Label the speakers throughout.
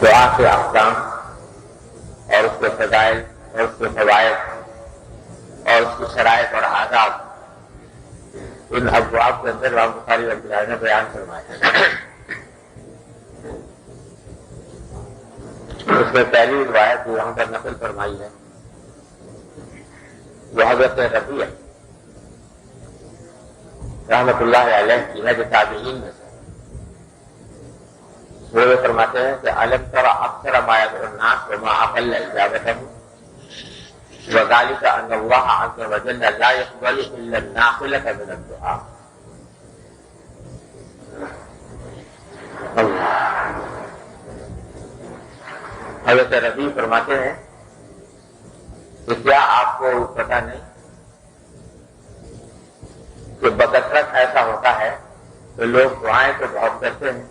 Speaker 1: دعا کے احکام اور اس کے فضائل اور اس کے فوائد اور اس کی شرائط اور آداب ان ابواب کے اندر امام بخاری رحمۃ اللہ نے بیان فرمائے ہیں۔ اس میں پہلی روایت جو یہاں پر نقل فرمائی ہے وہ حضرت ربیع رحمۃ اللہ علیہ کی ہے جو تابعین میں سے۔ وہ فرماتے ہیں کہ علم تر اکثر ما يدعو الناس وما اقل اجابته وذلك ان الله عز وجل لا يقبل الا النافلة من الدعاء۔ حضرت ربیع فرماتے ہیں کہ کیا آپ کو پتہ نہیں کہ بکثرت ایسا ہوتا ہے کہ لوگ دعائیں تو بہت کرتے ہیں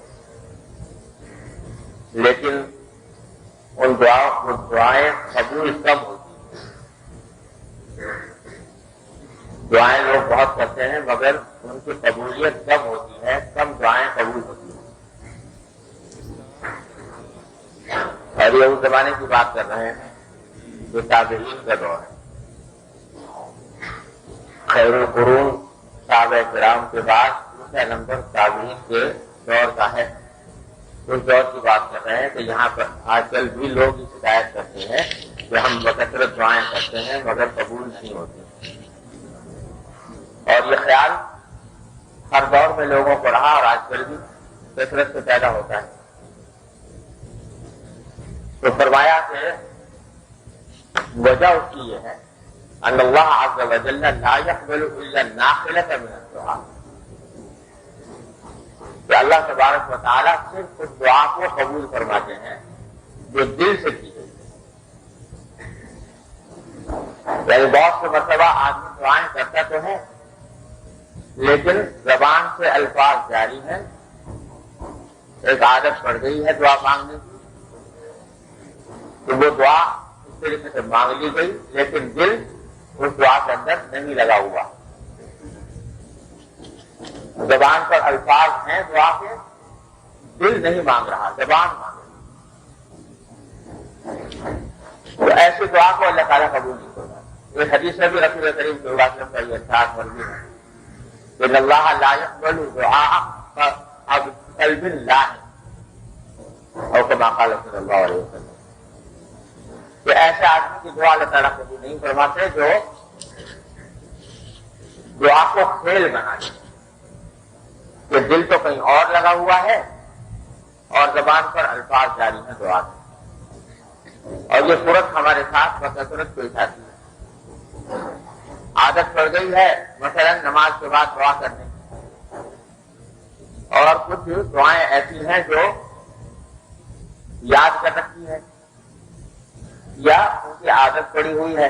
Speaker 1: لیکن ان دعائیں قبول کم ہوتی ہیں۔ دعائیں لوگ بہت کرتے ہیں مگر ان کی قبولیت کم ہوتی ہے، کم دعائیں قبول ہوتی ہیں۔ اور یہ اس زمانے کی بات کر رہے ہیں جو تابعین کا دور ہے۔ خیر القرون صحابہ کرام کے بعد دوسرا نمبر تابعین کے دور کا ہے۔ اس دور کی بات کر رہے ہیں کہ یہاں پر آج کل بھی لوگ یہ شکایت کرتے ہیں کہ ہم بکثرت دعائیں کرتے ہیں مگر قبول نہیں ہوتی، اور یہ خیال ہر دور میں لوگوں کو رہا اور آج کل بھی کثرت سے پیدا ہوتا ہے۔ تو فرمایا کہ وجہ اس کی یہ ہے ان اللہ عز وجل لا يقبل الا النافلة من الدعاء، کہ اللہ تبارک و تعالیٰ صرف اس دعا کو قبول فرماتے ہیں جو دل سے کی گئی۔ یعنی بہت سے مرتبہ آدمی دعائیں کرتا تو ہے لیکن زبان سے الفاظ جاری ہیں، ایک عادت پڑ گئی ہے دعا مانگنے کی، تو وہ دعا اس طریقے سے مانگ لی گئی لیکن دل اس دعا کے اندر نہیں لگا ہوا۔ زبان پر الفاظ ہیں دعا کے، دل نہیں مانگ رہا، زبان مانگ رہی۔ تو ایسی دعا کو اللہ تعالیٰ قبول نہیں کرتا۔ یہ حدیث میں بھی رسول کریم صلی اللہ علیہ وسلم کا یہ ارشاد مرضی ہے کہ اللہ لا يقبل دعاء قلب لاہ، اور کما قال صلی اللہ علیہ وسلم کہ ایسے آدمی کی دعا اللہ تعالیٰ قبول نہیں فرماتے جو دعا کو کھیل بنا دے، کہ دل تو کہیں اور لگا ہوا ہے اور زبان پر الفاظ جاری ہیں دعا کے۔ اور یہ صورت ہمارے ساتھ بکثرت پیش آتی ہے۔ عادت پڑ گئی ہے مثلا نماز کے بعد دعا کرنے کی، اور کچھ دعائیں ایسی ہیں جو یاد کر رکھی ہے یا ان کی عادت پڑی ہوئی ہے،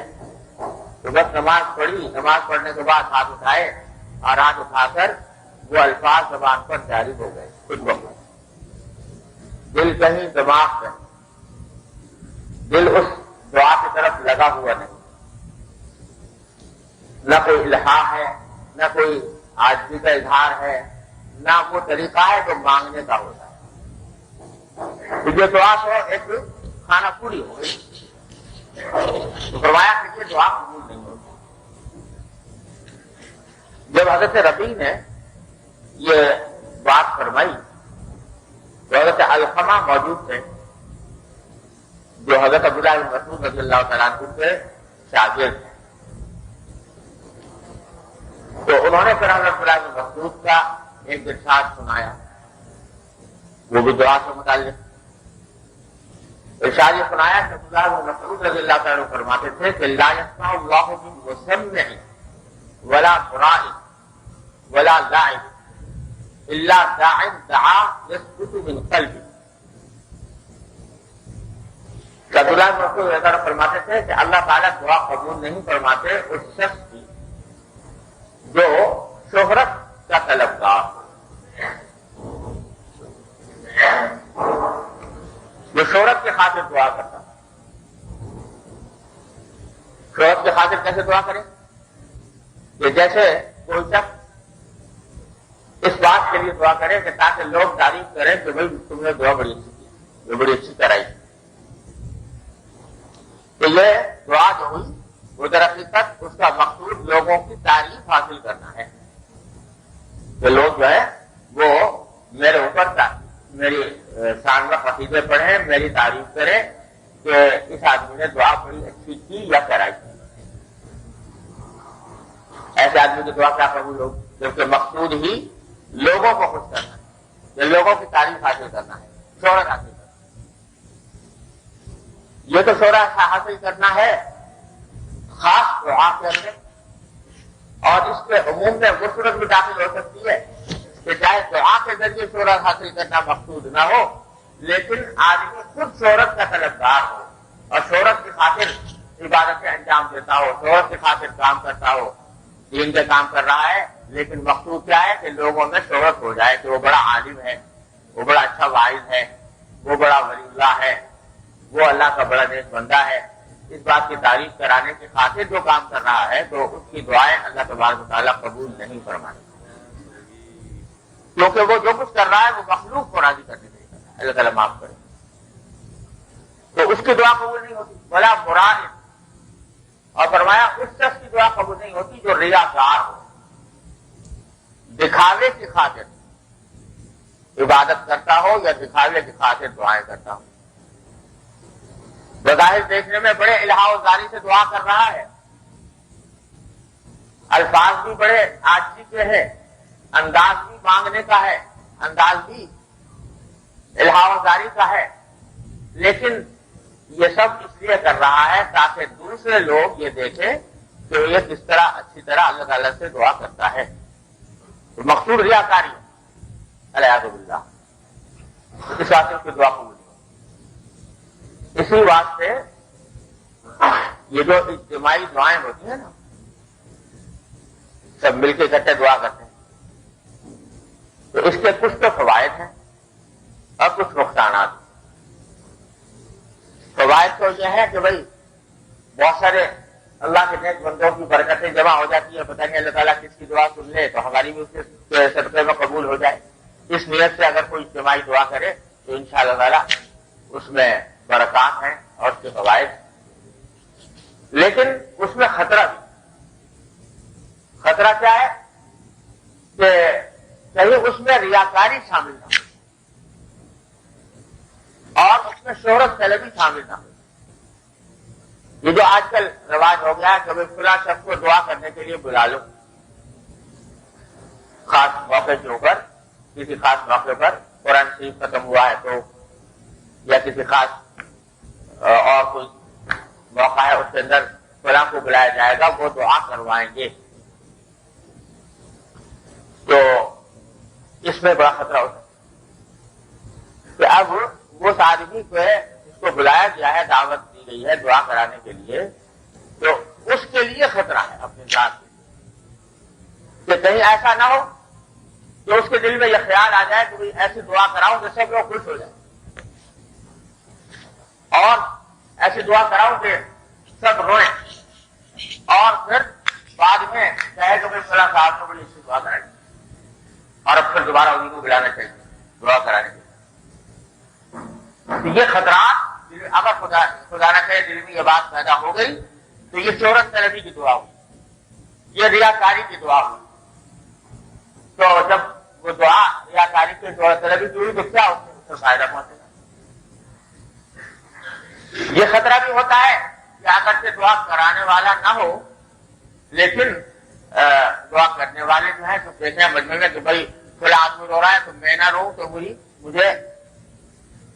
Speaker 1: تو بس نماز پڑھی، نماز پڑھنے کے بعد ہاتھ اٹھائے اور ہاتھ اٹھا کر وہ الفاظ زبان پر جاری ہو گئے خود بخود، دل کہیں دماغ کہیں، دل اس دعا کی طرف لگا ہوا نہیں، نہ کوئی الہا ہے، نہ کوئی عاجزی کا اظہار ہے، نہ وہ طریقہ ہے جو مانگنے کا ہوتا ہے۔ تو یہ دعا تو ایک کھانا پوری ہو گئی، تو فرمایا کہ یہ دعا قبول نہیں ہوتی۔ جب حضرت ربیع نے یہ بات فرمائی تو حضرت علقمہ موجود تھے جو حضرت عبداللہ بن مسعود رضی اللہ تعالیٰ عنہ کے شاگرد ہیں، تو انہوں نے پھر حضرت عبداللہ بن مسعود کا ایک ارشاد سنایا، وہ بھی دعا سے متعلق ارشاد یہ سنایا کہ عبداللہ بن مسعود رضی اللہ تعالیٰ عنہ فرماتے تھے کہ لا يسمع اللہ بمسمع ولا مراع ولا لاعب الا داع دعا يسكت من قلبه۔ عبداللہ بن مسعود رضی اللہ فرماتے تھے کہ اللہ تعالیٰ دعا قبول نہیں فرماتے اس شخص کی جو شہرت کا طلبگار، جو شہرت کی خاطر دعا کرتا۔ شہرت کی خاطر کیسے دعا کرے؟ کہ جیسے کوئی شخص اس بات کے لیے دعا کرے کہ تاکہ لوگ تعریف کریں کہ بھائی تم نے دعا بڑی اچھی کی، یہ بڑی اچھی طرح ہی تو یہ دعا جو ہوئی وہ در حقیقت اس کا مقصود لوگوں کی تعریف حاصل کرنا ہے کہ لوگ جو ہے وہ میرے اوپر میری شان میں قصیدے پڑھیں، میری تعریف کریں کہ اس آدمی نے دعا بڑی اچھی کی یا کرائی. ایسے آدمی کی دعا کیا قبول ہوگی؟ کیونکہ مقصود ہی لوگوں کو خوش کرنا ہے، یا لوگوں کی تعریف حاصل کرنا ہے، شہرت حاصل کرنا ہے. یہ تو شہرت حاصل کرنا ہے خاص دعا کے اندر، اور اس کے عموم میں وہ صورت بھی داخل ہو سکتی ہے کہ چاہے دعا کے ذریعے شہرت حاصل کرنا مقصود نہ ہو، لیکن آدمی خود شہرت کا طلبگار ہو اور شہرت کی خاطر عبادتیں انجام دیتا ہو، شہرت کی خاطر کام کرتا ہو، دین کے کام کر رہا ہے، لیکن مقصود کیا ہے کہ لوگوں میں شہرت ہو جائے کہ وہ بڑا عالم ہے، وہ بڑا اچھا واعظ ہے، وہ بڑا ولی اللہ ہے، وہ اللہ کا بڑا نیک بندہ ہے. اس بات کی تعریف کرانے کی خاطر جو کام کر رہا ہے تو اس کی دعائیں اللہ تبارک و تعالیٰ قبول نہیں فرمائے، کیونکہ وہ جو کچھ کر رہا ہے وہ مخلوق کو راضی کرنے کے لیے کر رہا ہے. اللہ تعالیٰ معاف کرے تو اس کی دعا قبول نہیں ہوتی. بلا مراد اور فرمایا اس شخص کی دعا قبول نہیں ہوتی جو ریاکار ہو، دکھاوے کی خاطر عبادت کرتا ہو یا دکھاوے کی خاطر دعائیں کرتا ہو. بظاہر دیکھنے میں بڑے الہا و زاری سے دعا کر رہا ہے، الفاظ بھی بڑے عاجزی کے ہیں، انداز بھی مانگنے کا ہے، انداز بھی الہا و زاری کا ہے، لیکن یہ سب اس لیے کر رہا ہے تاکہ دوسرے لوگ یہ دیکھیں کہ یہ کس طرح اچھی طرح اللہ تعالیٰ سے دعا کرتا ہے. تو مقصود ریاکاری ہے، الیاذ باللہ، اس واسطے کی دعا قبول. اسی واسطے یہ جو اجتماعی دعائیں ہوتی ہیں نا، سب مل کے اکٹھے دعا کرتے ہیں، تو اس کے کچھ تو فوائد ہیں اور کچھ نقصانات ہیں. فوائد تو یہ ہے کہ بھائی بہت سارے اللہ کے نیک بندوں کی برکتیں جمع ہو جاتی ہیں، پتہ نہیں اللہ تعالیٰ کس کی دعا سن لے تو ہماری بھی اس کے صدقے میں قبول ہو جائے. اس نیت سے اگر کوئی اجتماعی دعا کرے تو انشاءاللہ تعالیٰ اس میں برکات ہیں اور اس کے فوائد. لیکن اس میں خطرہ بھی. خطرہ کیا ہے کہ کہیں اس میں ریاکاری شامل نہ ہو اور اس میں شہرت طلبی شامل نہ ہو. یہ جو آج کل رواج ہو گیا ہے کہ بھائی فلاں شخص کو دعا کرنے کے لیے بلا لو، خاص موقع کے اوپر، کسی خاص موقع پر قرآن شریف ختم ہوا ہے تو، یا کسی خاص اور کوئی موقع ہے اس کے اندر فلاں کو بلایا جائے گا، وہ دعا کروائیں گے. تو اس میں بڑا خطرہ ہوتا ہے کہ اب اس آدمی کو ہے جس کو بلایا گیا ہے، دعوت دی گئی ہے دعا کرانے کے لیے، تو اس کے لیے خطرہ ہے اپنے ذات کے لیے کہ کہیں ایسا نہ ہو کہ اس کے دل میں یہ خیال آ جائے کہ ایسی دعا کراؤں جس سے کہ وہ خوش ہو جائے، اور ایسی دعا کراؤں کہ سب روئیں، اور پھر بعد میں کہے کہ فلاں صاحب کو بڑی اچھی دعا کرائیں گے، اور اب پھر دوبارہ انہیں کو بلانا چاہیے دعا کرانے کے. یہ خطرات اگر خدا نہ کرے دل میں یہ بات پیدا ہو گئی تو یہ شہرت طلبی کی دعا ہوئی، یہ ریاکاری کی دعا ہوئی. تو جب وہ دعا ریاکاری کی شہرت طلبی کی ہوئی تو کیا اس سے فائدہ پہنچے گا؟ یہ خطرہ بھی ہوتا ہے کہ اگر سے دعا کرانے والا نہ ہو لیکن دعا کرنے والے جو ہیں تو کہتے ہیں مجمع میں کہ بھائی فلاں آدمی رو رہا ہے تو میں نہ رہوں تو مجھے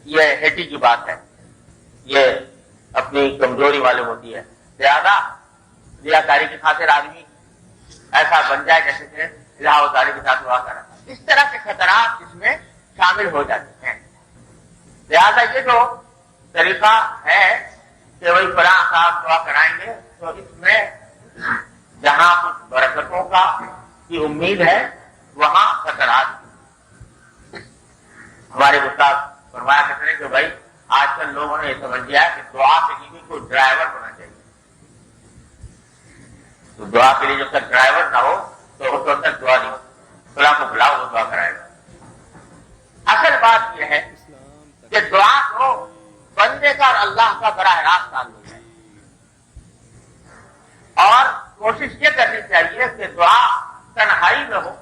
Speaker 1: یہ ہیٹی کی بات ہے، یہ اپنی کمزوری والے ہوتی ہے، لہذا ریاکاری کی خاطر آدمی ایسا بن جائے جیسے کہ الہا و زاری کے ساتھ دعا کرا. اس طرح کے خطرات اس میں شامل ہو جاتے ہیں. لہذا یہ جو طریقہ ہے کہ وہی فلاں صاحب دعا کرائیں گے تو اس میں جہاں کچھ برکتوں کا کی امید ہے وہاں خطرات. ہمارے استاد فرمایا کرتے ہیں کہ بھائی آج کل لوگوں نے یہ سمجھ لیا ہے کہ دعا کے لیے بھی کوئی ڈرائیور ہونا چاہیے، تو دعا کے لیے جب تک ڈرائیور نہ ہو تو اس وقت تک دعا نہیں ہو. فلاں کو بلاؤ وہ دعا کرائے گا. اصل بات یہ ہے کہ دعا کو بندے کا اور اللہ کا براہ راست تعلق ہے، اور کوشش یہ کرنی چاہیے کہ دعا تنہائی میں ہو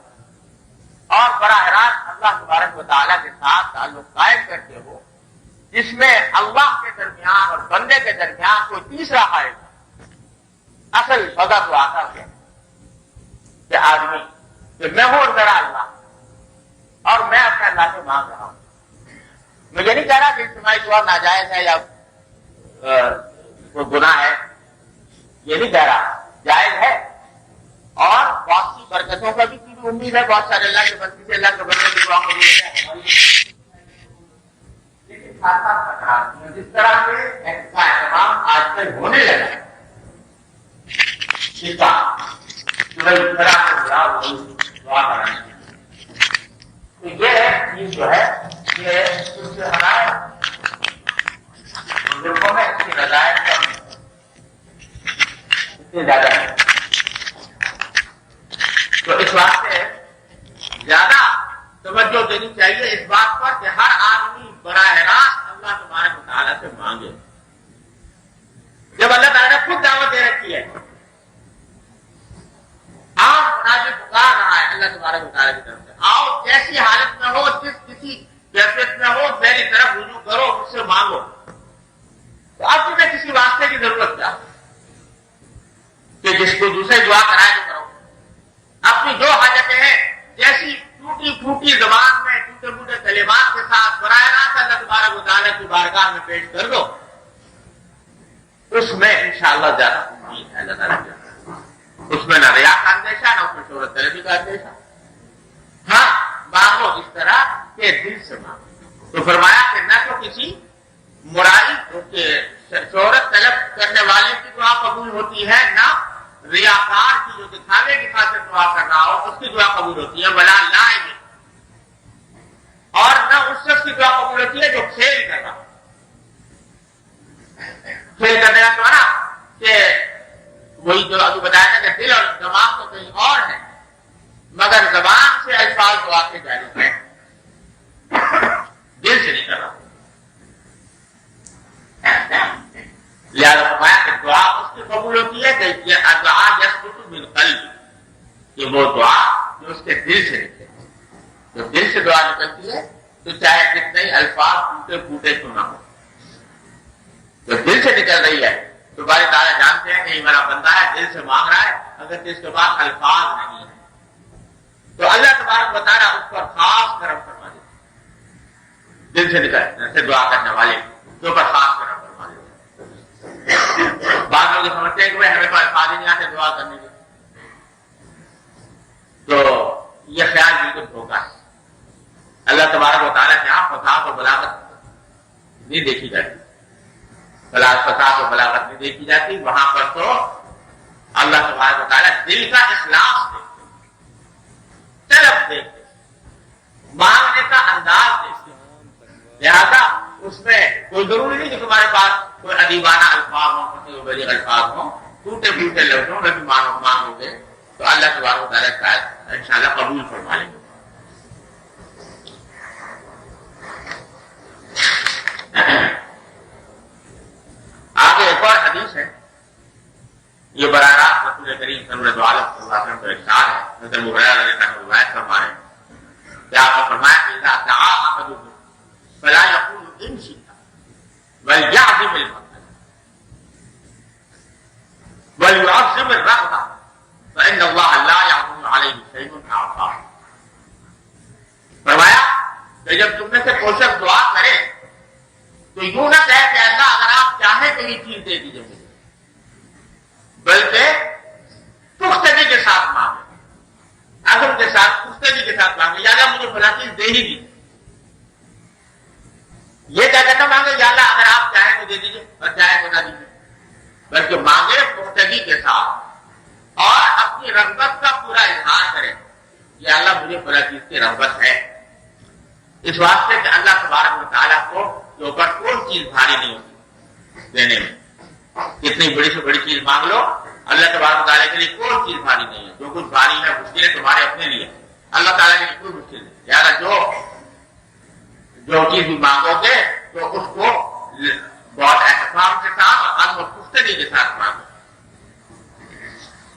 Speaker 1: اور براہ راست اللہ تبارک و تعالیٰ کے ساتھ تعلق قائم کرتے ہو، جس میں اللہ کے درمیان اور بندے کے درمیان کوئی تیسرا حائل ہے۔ اصل وجہ تو آتا ہے کہ آدمی کہ میں ہوں ذرا اللہ اور میں اپنے اللہ سے مانگ رہا ہوں۔ مجھے نہیں کہہ رہا کہ اجتماعی دعا ناجائز ہے یا کوئی گناہ ہے، یہ نہیں کہہ رہا، جائز ہے، اور بہت سی برکتوں کا بھی امید ہے، بہت سارے اللہ کے بندے سے اللہ کے بندے کی دعا قبول ہے، لیکن ساتھ ساتھ جس طرح سے کا اہتمام آج کل ہونے لگا ہے، اس کا اس طرح سے دعا کرانا تو یہ چیز جو ہے یہ اس سے ہمارے بزرگوں میں اس کی رضائت کا اتنی زیادہ ہے، تو اس واسطے زیادہ توجہ دینی چاہیے اس بات پر کہ ہر آدمی براہ راست اللہ تبارک و تعالیٰ سے مانگے۔ جب اللہ تعالیٰ نے خود دعوت دے رکھی ہے، آؤ مناجی پکار رہا ہے اللہ تبارک و تعالیٰ کی طرف سے، آؤ جیسی حالت میں ہو، جس کسی کیفیت میں ہو، میری طرف رجوع کرو، مجھ سے مانگو، تو اب تمہیں کسی واسطے کی ضرورت کیا کہ جس کو دوسرے دعا کرائے تو کرو۔ اپنی جو حاجتیں ہیں جیسی ٹوٹی پھوٹی زبان میں ٹوٹے پھوٹے کلمات کے ساتھ براہ راست اللہ تبارک و تعالیٰ کی بارگاہ میں پیش کر دو، اس میں انشاءاللہ زیادہ امید ہے اللہ تعالیٰ کی، اس میں نہ ریا کا اندیشہ نہ اس میں شہرت طلبی کا اندیشہ۔ ہاں مانگو اس طرح کہ دل سے مانگو، تو فرمایا کہ نہ تو کسی مرائی شہرت طلب کرنے والے کی دعا قبول ہوتی ہے، نہ ریاکار کی جو دکھاوے کی خاطر دعا کر رہا ہو اس کی دعا قبول ہوتی ہے، ولا لائق، اور نہ اس شخص کی دعا قبول ہوتی ہے جو کھیل کر رہا ہو۔ کھیل کرنے کا تو نا کہ وہی جو ابھی بتایا تھا کہ دل اور دماغ تو کہیں اور ہے، مگر زبان سے الفاظ دعا کے جاری ہیں، دل سے نہیں کر رہا۔ لہٰذا فرمایا کہ دعا اس کی قبول ہوتی ہے کہ دعا یسقط بالقلب، کہ وہ دعا جو اس کے دل سے نکلے، جو دل سے دعا نکلتی ہے تو چاہے کتنے ہی الفاظ ٹوٹے پھوٹے کیوں نہ ہو، جو دل سے نکل رہی ہے تو باری تعالیٰ جانتے ہیں کہ یہ میرا بندہ ہے، دل سے مانگ رہا ہے، اگر اس کے بعد الفاظ نہیں ہے تو اللہ تبارک و تعالیٰ اس پر خاص کرم فرما دیتا ہے، دل سے نکل سے دعا کرنے والے جو پر خاص کرم فرما دیتا ہے۔ بعض لوگ سمجھتے ہیں کہ بھائی ہمیں تو الفاظ ہی نہیں آتے دعا کرنے کے، تو یہ خیال بالکل دھوکا ہے۔ اللہ تبارک و تعالیٰ کے یہاں فصاحت و بلاغت نہیں دیکھی جاتی، فصاحت و بلاغت نہیں دیکھی جاتی، وہاں پر تو اللہ تبارک و تعالیٰ دل کا اخلاص دیکھتے، طلب دیکھتے، مانگنے کا انداز دیکھتے، لہذا اس میں کوئی ضروری نہیں کہ تمہارے پاس کوئی ادیبانہ الفاظ ہوں، کوئی بلیغ الفاظ ہوں، ٹوٹے پھوٹے لفظوں میں بھی مانگو گے تو اللہ تبارک و تعالیٰ کا انشاءاللہ قبول فرما لیں گے۔ آگے ایک اور حدیث ہے، یہ براہ راست رسول کریم صلی اللہ علیہ وسلم کا ارشاد ہے، حضرت ابو ہریرہ رضی اللہ عنہ روایت فرما رہے ہیں کہ آپ نے فرمایا کہ اذا دعا احدکم فلا يقول ان شئت بل يعظم المسألة وليعظم الرغبة فإن الله لا يعظم عليه شيء أعطاه۔ فرمایا کہ جب تم میں سے کوئی شخص دعا کرے تو یوں نہ کہے کہ اللہ اگر آپ چاہیں تو یہ چیز دے دیجیے مجھے، بلکہ پختگی کے ساتھ مانگے، عزم کے ساتھ، پختگی کے ساتھ مانگے، یا اللہ مجھے فلاں چیز دے ہی دی، یہ کہہ کر نہ مانگے یا اللہ اگر آپ چاہیں تو دے دیجیے اور چاہیں تو نہ دیجیے، بلکہ مانگے پختگی کے ساتھ اور اپنی رغبت کا پورا اظہار کرے، یا اللہ مجھے فلاں چیز کی رغبت ہے، اس واسطے کہ اللہ تبارک و تعالیٰ کو کے اوپر کوئی چیز بھاری نہیں ہوتی دینے میں، کتنی بڑی سے بڑی چیز مانگ لو اللہ تبارک و تعالیٰ کے لیے کوئی چیز بھاری نہیں ہے، جو کچھ بھاری ہے مشکل ہے تمہارے اپنے لیے، اللہ تعالیٰ کے لیے کوئی مشکل نہیں، یار جو چیز بھی مانگو گے تو اس کو بہت اہتمام کے ساتھ اور عزم و پختگی کے ساتھ مانگے.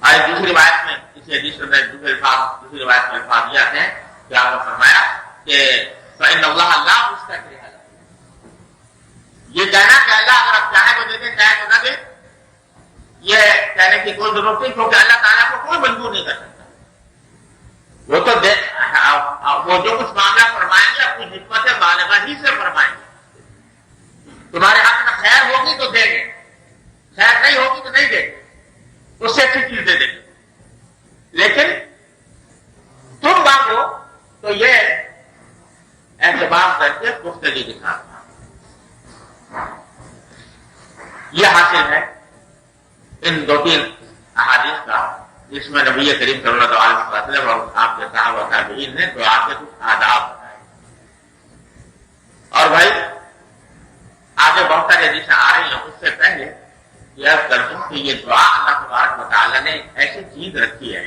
Speaker 1: اور دوسری روایت میں اسی حدیث میں دوسری روایت میں الفاظ یہ آتے ہیں کہ آپ نے فرمایا کہ فإن اللہ لا مستکرہ له. یہ کہنا کہ اللہ اگر آپ چاہیں تو دے دیں چاہیں تو نہ دیں، یہ کہنے کی کوئی ضرورت نہیں، کیونکہ اللہ تعالیٰ کو کوئی مجبور نہیں کر سکتا. وہ تو وہ جو کچھ معاملہ فرمائیں گے اپنی حکمت بالغہ ہی سے فرمائیں گے. تمہارے ہاتھ میں خیر ہوگی تو دیں گے، خیر نہیں ہوگی تو نہیں دیں گے، اس سے اچھی چیز دے دیں گے. لیکن تم مانگو تو یہ اہتمام کر کے پختگی کے ساتھ یہ حاصل ہے ان 2-3 احادیث کا، جس میں نبی کریم صلی اللہ علیہ وسلم اور آپ کے صحابہ و تابعین نے دعا کے کچھ آداب بتائے. اور بھائی آگے بہت ساری حدیثیں آ رہی ہیں، اس سے پہلے یہ کر دوں کہ یہ دعا اللہ تبارک و تعالیٰ نے ایسی چیز رکھی ہے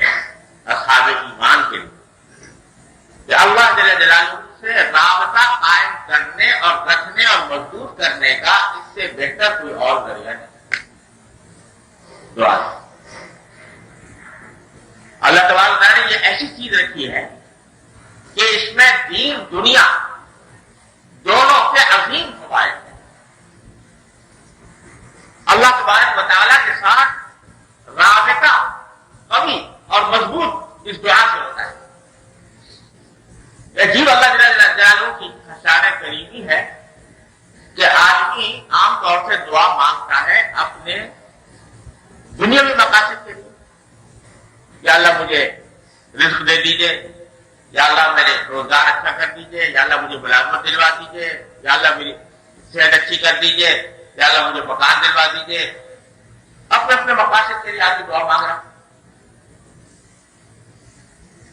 Speaker 1: اصحاب ایمان کے لیے کہ اللہ جل جلالہ سے رابطہ قائم کرنے اور رکھنے اور مضبوط کرنے کا اس سے بہتر کوئی اور ذریعہ نہیں. دعا اللہ تبارک و تعالیٰ نے یہ ایسی چیز رکھی ہے کہ اس میں دین دنیا دونوں کے عظیم فوائد ہیں. اللہ تبارک و تعالیٰ کے ساتھ رابطہ قوی اور مضبوط اس دعا سے ہوتا ہے. عجیب اللہ جل جلالہ کی شان کریمی ہے کہ آدمی عام طور سے دعا مانگتا ہے اپنے دنیاوی مقاصد کے لیے. یا اللہ مجھے رزق دے دیجئے، یا اللہ میرے روزگار اچھا کر دیجئے، یا اللہ مجھے ملازمت دلوا دیجئے، یا اللہ میری صحت اچھی کر دیجئے، یا اللہ مجھے مکان دلوا دیجئے. اپنے اپنے مقاصد کے لیے آدمی دعا مانگ رہا.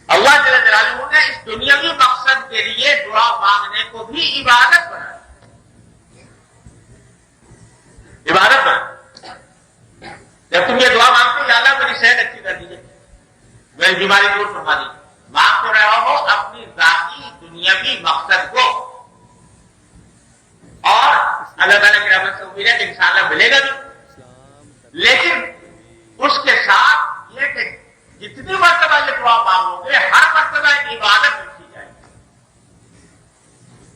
Speaker 1: اللہ جل جلالہ نے اس دنیاوی مقصد کے لیے دعا مانگنے کو بھی عبادت بنایا. عبادت بنا. جب تم یہ دعا مانگتے ہو یا اللہ میری صحت اچھی کر دیجیے، میری بیماری دور فرما دیجیے، مانگ تو رہے ہو اپنی ذاتی دنیاوی مقصد کو، اور اللہ تعالیٰ کی رحمت سے امید ہے کہ انشاءاللہ ملے گا بھی. لیکن اس کے ساتھ یہ کہ جتنی مرتبہ یہ دعا مانگو گے ہر مرتبہ ایک عبادت رکھی جائے گی.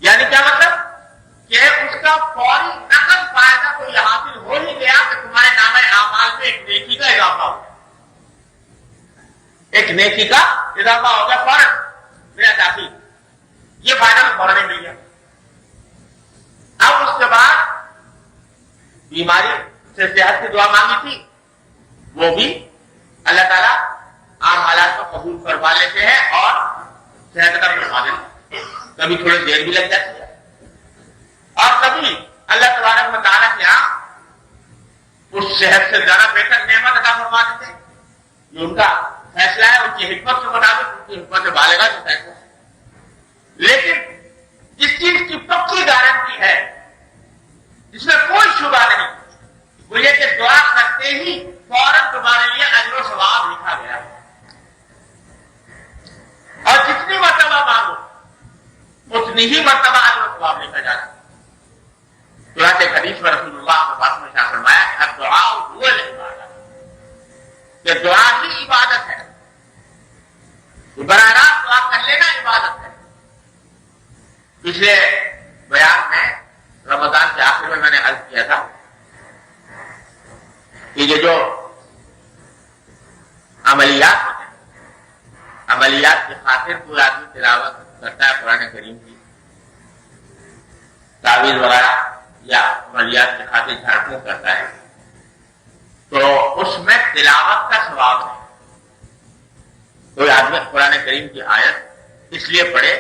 Speaker 1: یعنی کیا مطلب کہ اس کا فوری نقد فائدہ تو یہ حاصل ہو ہی گیا کہ تمہارے نامہ اعمال میں ایک نیکی کا اضافہ ہو گیا، ایک نیکی کا اضافہ ہو گیا فوراً میرا داخل. یہ فائدہ تو فوراً مل گیا. اب اس کے بعد بیماری سے صحت کی دعا مانگی تھی، وہ بھی اللہ تعالیٰ عام حالات کو قبول فرما لیتے ہیں اور صحت کا فرما دیتے ہیں. کبھی تھوڑی دیر بھی لگ جاتی ہے اور کبھی اللہ تبارک و تعالیٰ کے یہاں اس صحت سے زیادہ بہتر نعمت عطا فرما دیتے ہیں. یہ ان کا فیصلہ ہے، ان کی حکمت کے مطابق، ان کی حکمت بالغہ کا فیصلہ ہے. لیکن جس چیز کی پکی گارنٹی ہے، جس میں کوئی شبہ نہیں، وہ یہ کہ دعا کرتے ہی فوراً تمہارے لیے اجر و ثواب لکھا گیا ہے. اور جتنی مرتبہ مانگو اتنی ہی مرتبہ اجر و ثواب لکھا جاتا ہے. چنانچہ حدیث میں رسول اللہ کے پاس میں شاہ فرمایا کہ الدعاء هو العبادہ، کہ دعا ہی عبادت ہے. براہ راست دعا کر لینا عبادت ہے. پچھلے بیان میں رمضان کے آخر میں نے عرض کیا تھا کہ یہ جو عملیات ہوتے ہیں، عملیات کی خاطر کوئی آدمی تلاوت کرتا ہے قرآن کریم کی، تعویذ وغیرہ، یا عملیات کی خاطر جھاڑ پھونک کرتا ہے، تو اس میں تلاوت کا ثواب ہے. کوئی آدمی قرآن کریم کی آیت اس لیے پڑھے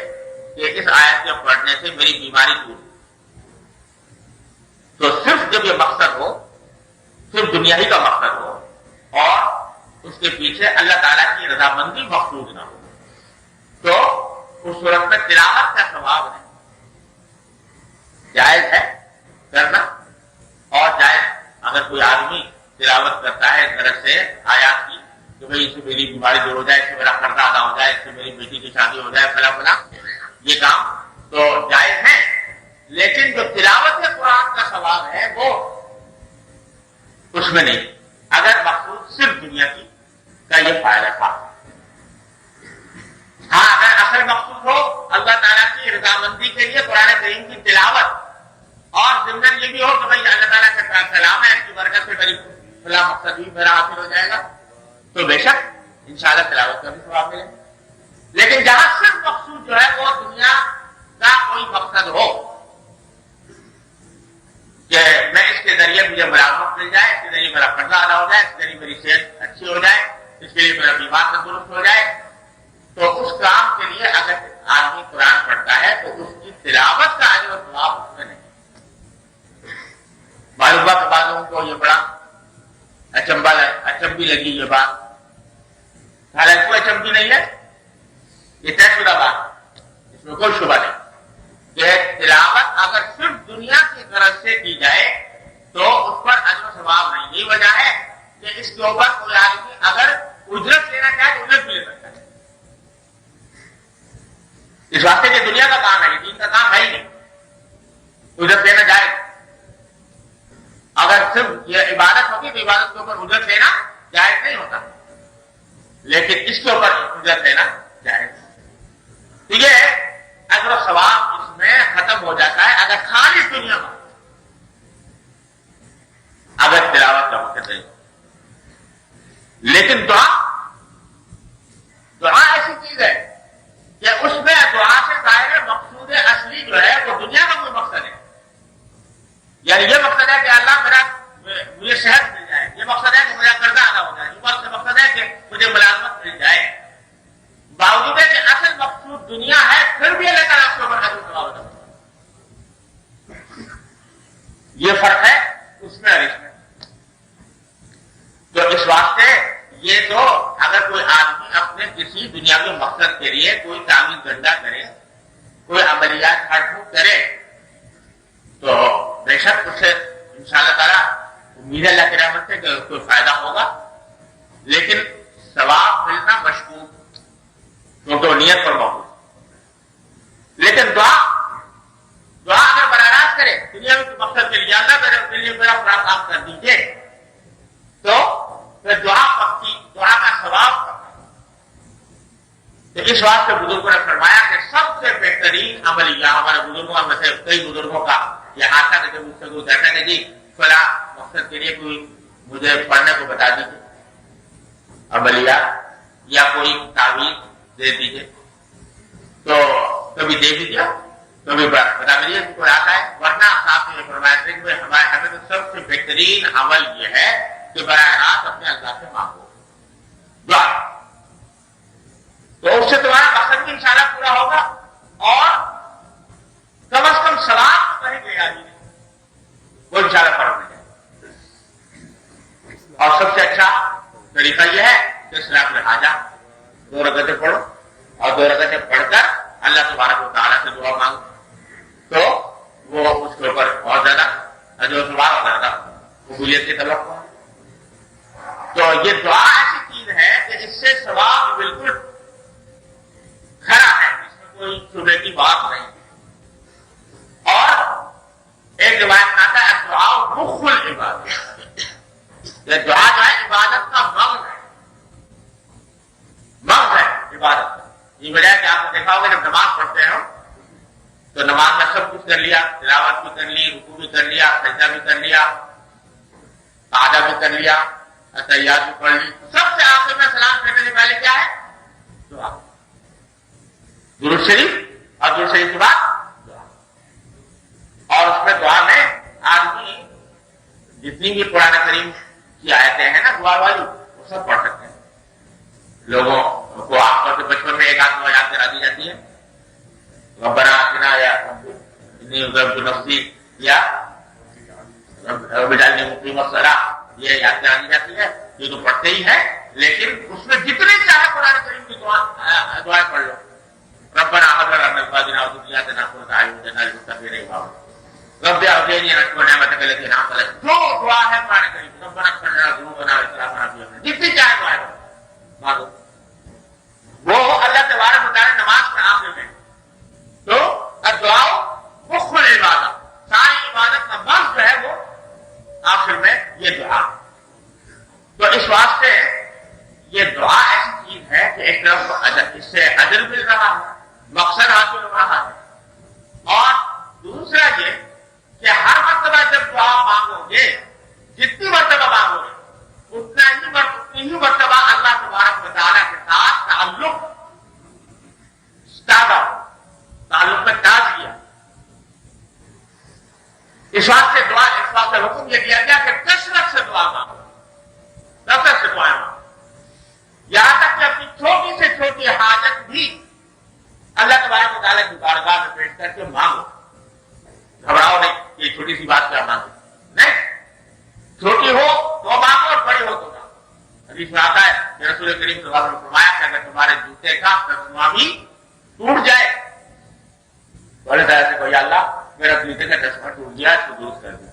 Speaker 1: کہ اس آیت کے پڑھنے سے میری بیماری دور، تو صرف جب یہ مقصد ہو، صرف دنیا ہی کا مقصد ہو اور اس کے پیچھے اللہ تعالیٰ کی رضامندی مقصود نہ ہو، تو اس صورت میں تلاوت کا ثواب ہے. جائز ہے کرنا، اور جائز اگر کوئی آدمی تلاوت کرتا ہے طرح سے آیات کی کہ بھئی اس سے میری بیماری دور ہو جائے، اس سے میرا قرضہ ادا ہو جائے، اس سے میری بیٹی کی شادی ہو جائے، فلاں فلاں، یہ کام تو جائز ہے. لیکن جو تلاوت قرآن کا ثواب ہے وہ اس میں نہیں. اگر مقصود صرف دنیا کی کا یہ فائدہ تھا. ہاں اگر اصل مقصود ہو اللہ تعالیٰ کی رضامندی کے لیے قرآن کریم کی تلاوت اور ضمن یہ بھی ہو کہ بھائی اللہ تعالیٰ کا کلام ہے اس کی برکت سے میری فلاں مقصد بھی میرا حاصل ہو جائے گا تو بے شک انشاءاللہ تلاوت کا بھی ثواب ملے. لیکن جہاں صرف مقصود جو ہے وہ دنیا کا کوئی مقصد ہو کہ میں اس کے ذریعے مجھے ملازمت مل جائے, اس کے ذریعے میرا قرضہ ادا ہو جائے, اس کے ذریعے میری صحت اچھی ہو جائے, اس کے لیے میرا بیمار تندرست ہو جائے, تو اس کام کے لیے اگر آدمی قرآن پڑھتا ہے تو اس کی تلاوت کا اجر و ثواب اس میں نہیں. معلوم کے بعدوں کو یہ بڑا اچنبھی لگی یہ بات. حالانکہ کوئی اچنبھی نہیں ہے, یہ طے شدہ بات, اس میں کوئی شبہ نہیں کہ تلاوت اگر صرف دنیا کی غرض سے کی جائے تو اس پر اجر و ثواب نہیں. یہی وجہ ہے کہ اس کے اوپر کوئی آدمی اگر اجرت لینا چاہے تو اجرت بھی لے سکتا ہے. اس واسطے کہ دنیا کا کام ہے, دین کا کام ہے ہی نہیں, اجرت لینا جائے. اگر صرف یہ عبادت ہوتی تو عبادت کے اوپر اجرت لینا جائز نہیں ہوتا, لیکن اس کے اوپر اجرت لینا جائز. تو یہ اجر و ثواب اس میں ختم ہو جاتا ہے اگر خالص دنیا میں اگر تلاوت کا مقصد نہیں. لیکن دعا ایسی چیز ہے کہ اس میں دعا سے ظاہر مقصود اصلی جو ہے وہ دنیا کا کوئی مقصد ہے. یعنی یہ مقصد ہے کہ اللہ مجھے صحت مل جائے, یہ مقصد ہے کہ میرا قرضہ ادا ہو جائے, یہ مقصد ہے کہ مجھے ملازمت مل جائے. باوجود ہے کہ اصل مقصود دنیا ہے, پھر بھی اللہ تعالیٰ اس کے اوپر اجر و ثواب ادا. یہ فرق ہے اس میں اور اس میں. تو اس واسطے یہ تو اگر کوئی آدمی اپنے کسی دنیا کے مقصد کے لیے کوئی تعمیر گنڈا کرے, کوئی عملیات ہاڑ پھوڑ کرے تو بے شک اس سے انشاءاللہ تعالیٰ امید اللہ کی رحمت سے کہ کوئی فائدہ ہوگا, لیکن ثواب ملنا مشکوک کیونکہ نیت پر موجود. لیکن دعا اگر براہ راست کرے دنیا کے مقصد کے لیے, اللہ کے لیے میرا بڑا کام کر دیجیے, تو پھر دعا پکی, دعا کا ثواب پکا. تو اس واسطے بزرگوں نے فرمایا کہ سب سے بہترین عمل یا ہمارے بزرگوں میں سے کئی بزرگوں کا یہ آتا ہے کہ مجھ سے کوئی کہتا ہے کہ جی فلاں مقصد کے لیے کوئی مجھے پڑھنے کو بتا دیجیے عملیات یا کوئی تعویذ دے دیجیے, تو کبھی دے دیجیے کبھی بتا دیجیے کوئی آتا ہے. ورنہ آپ نے فرمایا تھا کہ ہمیں تو سب سے بہترین عمل یہ ہے کہ براہ راست اپنے اللہ سے مانگو دعا, تو اس سے تمہارا مقصد بھی انشاءاللہ پورا ہوگا اور کم از کم ثواب رہے گا آدمی وہ انشاءاللہ فرق نہیں جائے. اور سب سے اچھا طریقہ یہ ہے کہ صلاۃ الحاجہ 2 رکعتیں پڑھو اور 2 رکعتیں پڑھ کر اللہ تبارک و تعالیٰ سے دعا مانگو, تو وہ اس کے اوپر بہت زیادہ اجر و ثواب اور زیادہ قبولیت کی طرف. تو یہ دعا ایسی چیز ہے کہ اس سے ثواب بالکل کھڑا ہے, اس میں کوئی شبے کی بات نہیں. اور ایک روایت آتا ہے دعا مخ العبادت, یہ دعا جو ہے عبادت کا مغز ہے, مغز ہے عبادت کا. یہ وجہ ہے کہ آپ نے دیکھا ہوگا جب نماز پڑھتے ہیں تو نماز میں سب کچھ کر لیا, تلاوت بھی کر لی, رکوع بھی کر لیا, سجدہ بھی کر لیا, قعدہ بھی کر لیا, تحیات بھی پڑھ لی. سب سے آخر میں سلام پھیرنے سے پہلے کیا ہے؟ دعا, درود شریف, اور درود شریف کے بعد دعا. اور اس میں دعا میں آدمی جتنی بھی قرآن کریم کی آیتیں ہیں نا دعا والی وہ سب پڑھ سکتے ہیں. لوگوں کو عام طور سے بچپن میں ایک آدھ دعا یاد کرا دی جاتی ہے, ربنا آتنا یا انی ظلمت نفسی یا رب اجعلنی مقیم الصلاۃ, یہ یاد کرا دی جاتی ہے. یہ تو پڑھتے ہی ہے, لیکن اس میں جتنے چاہے قرآن کریم کی دعائیں پڑھ لو. ربنا هب لنا من ازواجنا وذرياتنا قرة اعين واجعلنا للمتقين اماما, رب اعطني ان اشكر نعمتك التي انعمت علي. جو دعا ہے قرآن کریم ربنا اغفر لنا ذنوبنا واسرافنا في امرنا, جتنی چاہے دعائیں مانگو, وہ اللہ تبارک و تعالیٰ نماز کے آخر میں. تو الدعاء مخ العبادت, ایک طرف اس سے اجر مل رہا ہے، مقصد حاصل ہو رہا ہے، اور دوسرا یہ کہ ہر مرتبہ جب دعا مانگو گے، جتنی مرتبہ مانگو گے اتنی ہی مرتبہ اللہ تبارک و تعالیٰ کے ساتھ تعلق میں تاز کیا۔ اس واسطے حکم یہ دیا گیا کہ کثرت سے دعا مانگو، کثرت سے دعائیں مانگو، یہاں تک کہ اپنی چھوٹی سے چھوٹی حاجت بھی اللہ تبارک و تعالیٰ کی بارگاہ میں پیش کر کے مانگو۔ گھبراؤ نہیں، یہ چھوٹی سی بات کیا مانگو، نہیں، چھوٹی ہو تو مانگو اور بڑی ہو تو مانگو۔ حدیث میں آتا ہے کہ رسول کریم صلی اللہ علیہ وسلم نے فرمایا کہ اگر تمہارے جوتے کا تسمہ بھی ٹوٹ جائے، بڑے طرح سے کوئی اللہ میرا جوتے کا تسمہ ٹوٹ گیا، اس کو درست کر دیا۔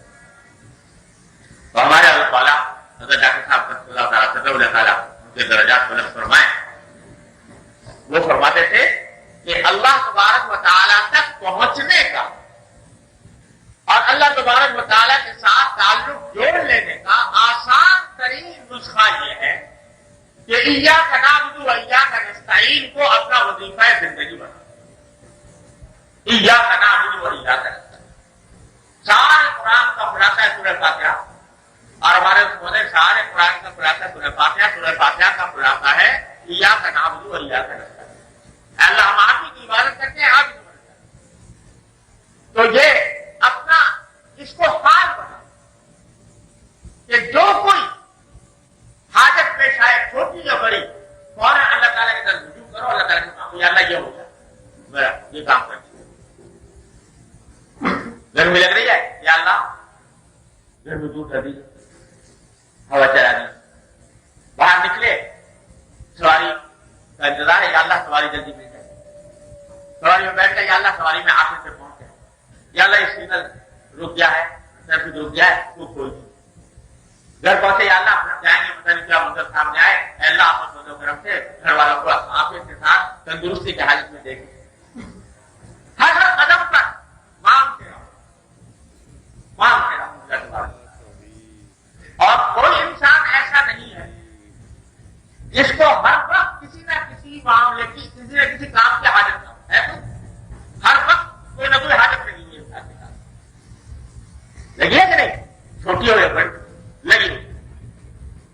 Speaker 1: تو ہمارے حضرت والا حضرت ڈاکٹر صاحب اللہ تعالیٰ صدر اللہ تعالیٰ ان کے درجات بلند فرمائے، وہ فرماتے تھے کہ اللہ تبارک و تعالیٰ تک پہنچنے کا اور اللہ تبارک و تعالیٰ کے ساتھ تعلق جوڑ لینے کا آسان ترین نسخہ یہ ہے کہ ایاک نعبد و ایاک نستعین کو اپنا وظیفہ زندگی بنا۔ ایاک نعبد و ایاک نستعین، سارے قرآن کا خلاصہ ہے سورہ فاتحہ، اور ہمارے سارے قرآن کا خلاصہ سورہ فاتحہ، سورہ فاتحہ کا خلاصہ ہے ایاک نعبد و ایاک نستعین۔ اللہ ہم آپ ہی کی عبادت کرتے ہیں، آپ ہی کی عبادت کرتے ہیں، تو یہ اپنا اس کو حال بنا کہ جو کوئی حاجت پیش آئے چھوٹی یا بڑی، فوراً اللہ تعالیٰ کی طرف رجوع کرو، اللہ تعالیٰ سے مانگو، یا اللہ یہ ہو جائے میرا یہ کام کر دیا۔ گرمی لگ رہی ہے، یا اللہ گرمی دور کر دیجیے، ہوا چلا دی، باہر نکلے، سواری کا انتظار ہے، یا اللہ سواری جلدی مل جائے، سواری میں بیٹھ گئے، یا اللہ سواری میں آخر سے پہنچ جائے، یا اللہ یہ سگنل رک گیا ہے، ٹریفک رک گیا ہے، وہ کھول دی، گھر پہنچے، یا اللہ اپنا جائیں گے پتہ نہیں کیا منظر سامنے آئے، اے اللہ آپ فضل و کرم سے گھر والوں کو عافیت کے ساتھ تندرستی کی حالت میں دیکھیں۔ ہر قدم پر مانگتے رہو، مانگتے رہو، اور کوئی انسان ایسا نہیں ہے جس کو ہر وقت کسی نہ کسی معاملے کی، کسی نہ کسی کام کی حاجت نہ ہو، ہے تو ہر وقت کوئی نہ کوئی حاجت لگی ہوئی ہے انسان کے ساتھ، لگی ہے کہ نہیں، چھوٹی ہو یا بڑی لگی ہوئی۔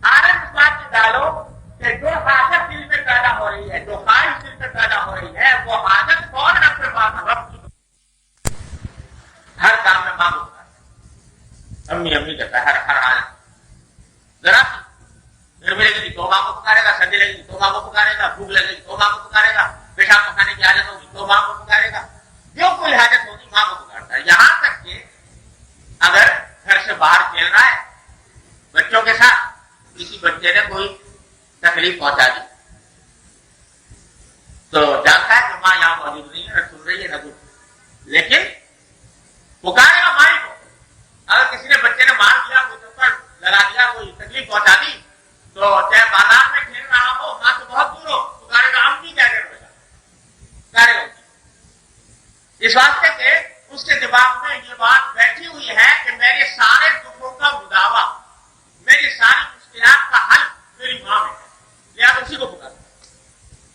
Speaker 1: آرم اس بات کی ڈالو کہ جو حاجت دل میں پیدا ہو رہی ہے، جو خواہش دل میں پیدا ہو رہی ہے، وہ حاجت فوراً اپنے پاس رکھ، ہر کام میں ماں ہوتا ہے، امی کہتا ہے ہر حالت، ذرا گرمی لگے گی تو ماں کو پکارے گا، سردی لگے گی تو ماں کو پکارے گا، بھوک لگے گی تو ماں کو پکارے گا، پیشاب پکانے کی حاجت ہوگی تو ماں کو پکارے گا، جو کوئی حاجت ہوگی ماں کو پکارتا ہے۔ یہاں تک کہ اگر گھر سے باہر کھیل رہا ہے بچوں کے ساتھ، کسی بچے نے کوئی تکلیف پہنچا دی تو جانتا ہے کہ ماں یہاں موجود نہیں ہے، نہ سن رہی ہے نہ کچھ، لیکن پکارے گا ماں کو۔ اگر کسی نے بچے نے مار دیا، کوئی چپڑ لگا دیا، کوئی تکلیف پہنچا دی، تو چاہے بازار میں کھیل رہا ہو، ماں تو بہت دور ہو، پکارے گا امی کہہ کر بیٹا، پکارے گا۔ اس واسطے کہ اس کے دماغ میں یہ بات بیٹھی ہوئی ہے کہ میرے سارے دکھوں کا مداوا، میری ساری مشکلات کا حل میری ماں میں ہے، لہٰذا اسی کو پکارتا۔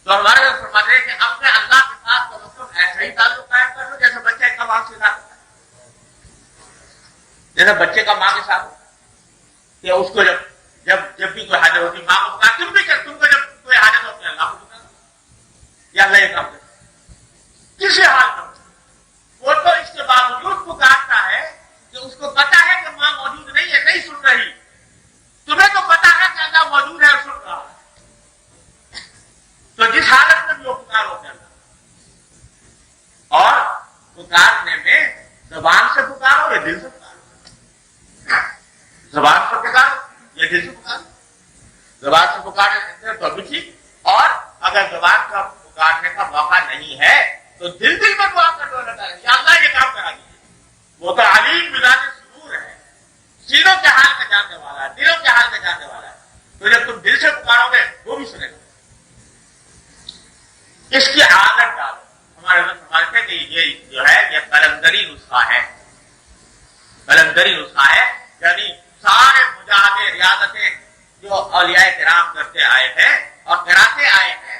Speaker 1: تو ہمارے فرماتے ہیں کہ اپنے اللہ کے ساتھ تو ایسا ہی تعلق قائم کر لو جیسے بچہ کا ماں کے ساتھ، جیسے بچے کا ماں کے ساتھ، کہ اس کو جب بھی کوئی حاجت ہوتی ماں کو پکار، تم کو جب کوئی حاجت ہوتی ہے اللہ کو پکار، یا اللہ یہ کام کرے کسی حال میں۔ وہ تو اس کے باوجود پکارتا ہے کہ اس کو پتا ہے کہ ماں موجود نہیں ہے، نہیں سن رہی، تمہیں تو پتا ہے کہ اللہ موجود ہے اور سن رہا ہے، تو جس حالت میں بھی وہ پکار ہوتے ہیں، اور پکارنے میں زبان سے پکارو یا دل سے پکارو، زبان سے پکارو یا دل سے پکارو، زبان سے پکارنے تو بھی ٹھیک، اور اگر زبان کا پکارنے کا موقع نہیں ہے تو دل میں دعا کر دو، یا اللہ یہ کام کرا دیجیے، وہ تو علیم بذات الصدور ہے، سینوں کے حال کا جاننے والا ہے، دلوں کے حال کا جاننے والا ہے، تو جب تم دل سے پکارو گے وہ بھی سنے گا۔ اس کی عادت ڈالو۔ ہمارے سمجھتے ہیں کہ یہ جو ہے یہ قلندری نسخہ ہے، قلندری نسخہ ہے، یعنی سارے مجاہدے ریاضتیں جو اولیاء کرام کرتے آئے ہیں اور کراتے آئے ہیں،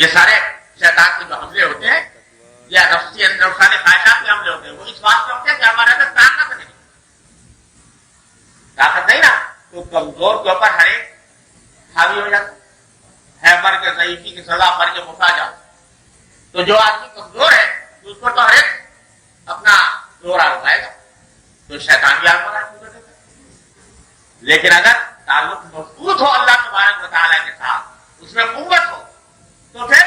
Speaker 1: یہ سارے شیطان کے جو حملے ہوتے ہیں یا نفسانی خواہشات کے حملے ہوتے ہیں وہ اس بات سے ہوتے ہیں کہ ہمارے اندر طاقت نہیں، طاقت نہیں نا، تو کمزور کے اوپر ہر ایک حاوی ہو جاتا ہے، مر کے ضعیفی کی سزا، مر کے محتاج۔ تو جو آدمی کمزور ہے اس پر تو ہر ایک اپنا زور آزمائے گا، تو شیطان بھی آزمانا شروع کر دیتا ہے۔ لیکن اگر تعلق مضبوط ہو اللہ تبارک و تعالیٰ کے ساتھ، اس میں قوت ہو، تو پھر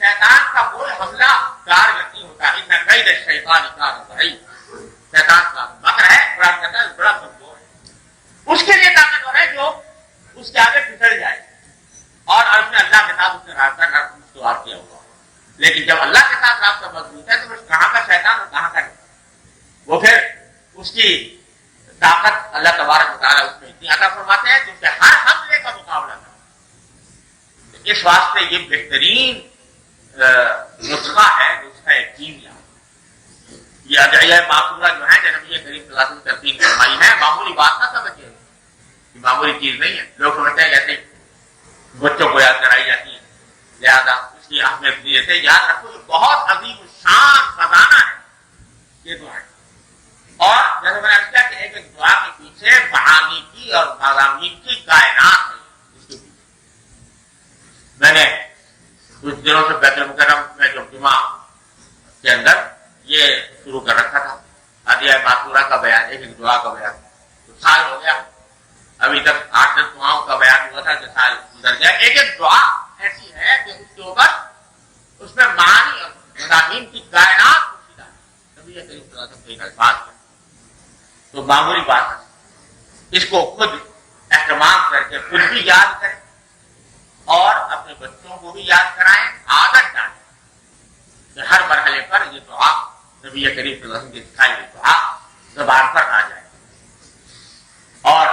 Speaker 1: شیطان کا کوئی حملہ کارگر نہیں ہوتا۔ ان کید الشیطان کان ضعیف، شیطان کا مکر ہے، قرآن کہتا ہے بڑا کمزور ہے، اس کے لیے طاقتور ہے جو اس کے آگے پھسل جائے اور اس نے اللہ کے ساتھ اس نے رابطہ استوار کیا ہوا۔ لیکن جب اللہ کے ساتھ رابطہ مضبوط ہے تو کہاں کا شیطان اور کہاں کا نہیں، وہ پھر اس کی طاقت اللہ تبارک و تعالیٰ اس میں اتنی عطا فرماتے ہیں کہ اس کے ہر حملے کا مقابلہ کرتے ہیں۔ اس واسطے یہ بہترین نسخہ ہے، نسخہ کیمیا۔ یہ ادعیہ معصورہ جو ہے جب یہ قریب ثلاثی ترتیب فرمائی ہے، معمولی بات نہ سمجھے، یہ معمولی چیز نہیں ہے۔ لوگ سمجھتے ہیں جیسے بچوں کو یاد کرائی جاتی ہے، لہذا اس کی اہمیت نہیں دیتے۔ یاد رکھو یہ بہت عظیم الشان خزانہ ہے یہ دعا ہے، اور جیسے میں نے عرض کیا کہ ایک ایک دعا کے پیچھے معانی کی اور مضامین کی کائنات ہے۔ اس کے پیچھے میں نے کچھ دنوں سے بیت المکرم میں جو جمعہ کے اندر یہ شروع کر رکھا تھا ادعیہ معصورہ کا بیان، ایک ایک دعا کا بیان، تو سال ہو گیا، ابھی تک 8-10 دعاؤں کا بیان ہوا تھا کہ سال گزر گیا۔ ایک ایک دعا ایسی ہے کہ اس کے اوپر اس میں معانی اور مضامین کی کائنات پوشیدہ ہے، تبھی یہ قریب صلی الفاظ ہے، تو معمولی بات ہے۔ اس کو خود اہتمام کر کے خود بھی یاد کریں اور اپنے بچوں کو بھی یاد کرائیں، عادت ڈالیں کہ ہر مرحلے پر یہ دعا نبی کریم صلی اللہ علیہ وسلم کی سکھائی ہوئی دعا زبان پر آ جائے۔ اور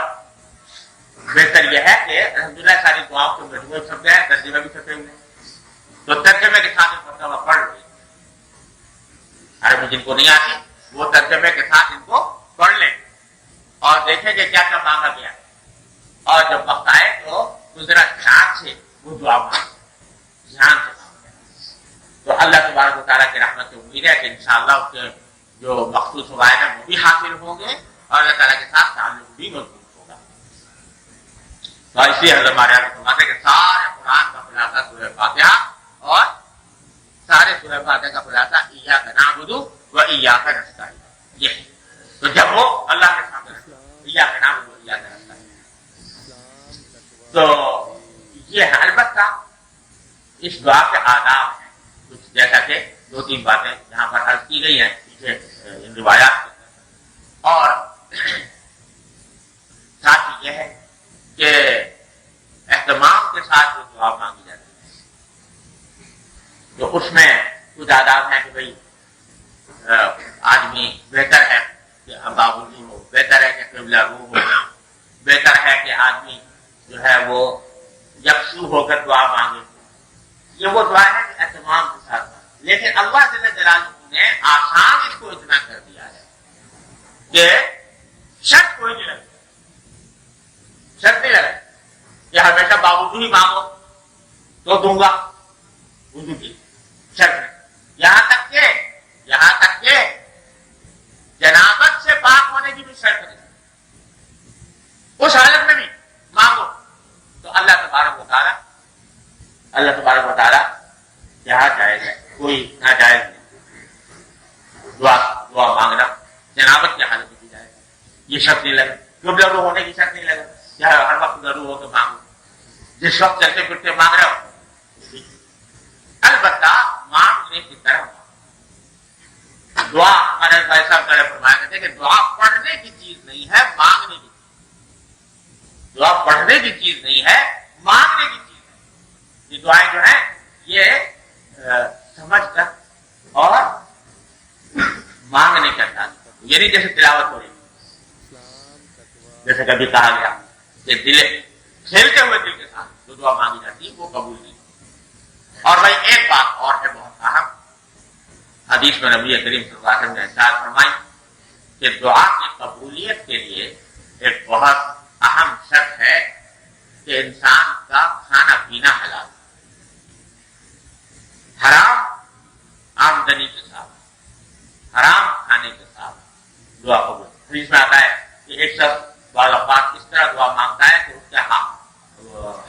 Speaker 1: بہتر یہ ہے کہ الحمدللہ ساری دعاؤں کے مجموعے چھپے ہیں، ترجمے بھی چھپے ہوئے ہیں، تو ترجمے کے ساتھ مرتبہ پڑھ لیں۔ عربی جن کو نہیں آتی وہ ترجمے کے ساتھ ان کو پڑھ لیں اور دیکھیں کہ کیا کیا مانگا گیا، اور جب وقت آئے تو گزرا دھیان سے وہ دعا مانگے، دھیان سے مانگے، تو اللہ تبارک و تعالیٰ کی رحمت سے امید ہے کہ انشاءاللہ اس کے جو مخصوص فوائد ہیں وہ بھی حاصل ہوں گے اور اللہ تعالیٰ کے ساتھ تعلق بھی مضبوط ہوگا۔ تو اسی حضرت ہمارے یہاں فرماتے ہیں کہ سارے قرآن کا خلاصہ سورہ فاتحہ اور سارے سورہ فاتحہ کا خلاصہ ایاک نعبد و ایاک نستعین، یہ تو جب وہ اللہ کے سامنے ایاک نعبد و ایاک نستعین، تو یہ ہے۔ البتہ اس دعا کے آداب ہیں کچھ، جیسا کہ 2-3 باتیں یہاں پر عرض کی گئی ہیں پیچھے ان روایات کے، اور ساتھ ہی یہ ہے کہ اہتمام کے ساتھ جو دعا مانگی جاتی ہے تو اس میں کچھ آداب ہیں کہ بھئی آدمی بہتر ہے کہ ابابی ہو، بہتر ہے کہ قبلہ رو ہو، بہتر ہے کہ آدمی جو ہے وہ یکسو ہو کر دعا مانگے۔ یہ وہ دعا ہے کہ اہتمام کے ساتھ، لیکن اللہ جل جلالہ نے آسان اس کو اتنا کر دیا ہے کہ شرط کوئی نہیں لگتا، شرط نہیں لگا کہ ہمیشہ باوضو ہی مانگو تو دوں گا، وضو کی شرط نہیں، یہاں تک کہ جنابت سے پاک ہونے کی بھی شرط نہیں، اس حالت میں بھی مانگو تو اللہ تبارک و تعالیٰ یہاں جائز ہے، کوئی ناجائز نہیں، دعا مانگنا جنابت کی حالت میں بھی جائز ہے، یہ شرط نہیں لگا، قبلہ رو ہونے کی شرط نہیں لگا، یا ہر وقت ضرور ہو تو مانگو، جس وقت چلتے پھرتے مانگ رہے ہو، البتہ مانگنے کی طرح دعا، ہمارے بھائی صاحب پہلے فرمایا کرتے ہیں کہ دعا پڑھنے کی چیز نہیں ہے، مانگنے کی چیز، دعا پڑھنے کی چیز نہیں ہے، مانگنے کی چیز ہے۔ یہ دعائیں جو ہیں یہ سمجھ کر اور مانگنے کا انداز، یعنی جیسے تلاوت ہو رہی ہے، جیسے کبھی کہا گیا کہ کھیلتے ہوئے دل کے ساتھ جو دعا مانگی جاتی ہے وہ قبول نہیں۔ اور بھائی ایک بات اور ہے بہت اہم، حدیث میں نبی کریم صلی اللہ علیہ وسلم نے ارشاد فرمائی کہ دعا کی قبولیت کے لیے ایک بہت اہم شرط ہے کہ انسان کا کھانا پینا حلال، آمدنی کے ساتھ، حرام کھانے کے ساتھ دعا قبول۔ حدیث میں آتا ہے کہ ایک شخص بعض اوقات اس طرح دعا مانگتا ہے کہ اس کے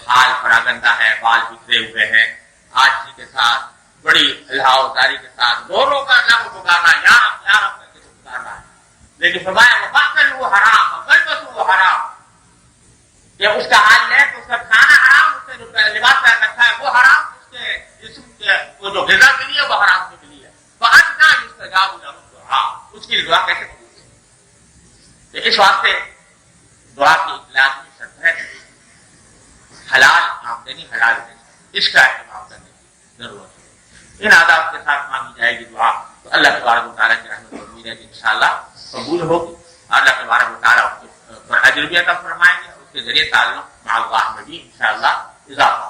Speaker 1: حال پراگندہ ہے، بال بکھرے ہوئے ہیں، آجزی کے ساتھ، بڑی اللہ ازاری کے ساتھ دونوں کا اللہ کو پکارنا، یا رب کر کے پکار رہا ہے، لیکن فرمایا مقتل وہ حرام، مقلبت وہ حرام، کہ اس کا حال ہے کہ اس کا کھانا حرام، اس نے جو لباس پہن رکھا ہے وہ حرام، اس کے جسم کے وہ جو غذا ملی ہے وہ حرام سے ملی ہے، فأنى يستجاب له الدعاء، اس کی دعا کیسے قبول ہوگی؟ اس واسطے دعا کی لازمی شرط ہے حلال آمدنی، حلال رزق، اس کا اہتمام کرنے کی ضرورت ہے۔ ان آداب کے ساتھ مانگی جائے گی دعا تو اللہ تبارک و تعالیٰ کی رحمت اور امید ہے کہ انشاءاللہ قبول ہوگی، اللہ تبارک و تعالیٰ اس پر اجر بھی عطا فرمائیں گے، اس کے ذریعے تعلق مع اللہ میں بھی انشاءاللہ اضافہ